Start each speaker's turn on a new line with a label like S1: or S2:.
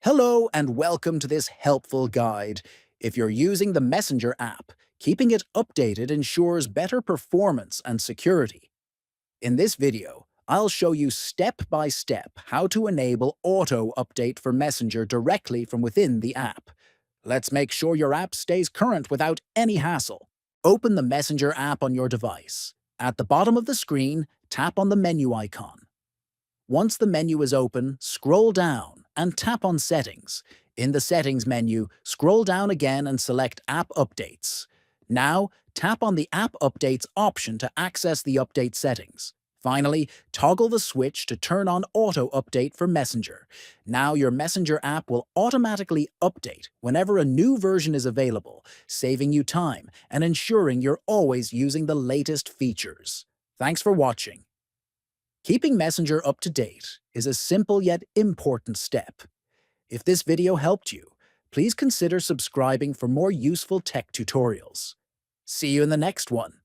S1: Hello and welcome to this helpful guide. If you're using the Messenger app, keeping it updated ensures better performance and security. In this video, I'll show you step by step how to enable auto update for Messenger directly from within the app. Let's make sure your app stays current without any hassle. Open the Messenger app on your device. At the bottom of the screen, tap on the menu icon. Once the menu is open, scroll down and tap on Settings. In the Settings menu, scroll down again and select App Updates. Now, tap on the App Updates option to access the update settings. Finally, toggle the switch to turn on Auto Update for Messenger. Now your Messenger app will automatically update whenever a new version is available, saving you time and ensuring you're always using the latest features. Thanks for watching. Keeping Messenger up to date is a simple yet important step. If this video helped you, please consider subscribing for more useful tech tutorials. See you in the next one.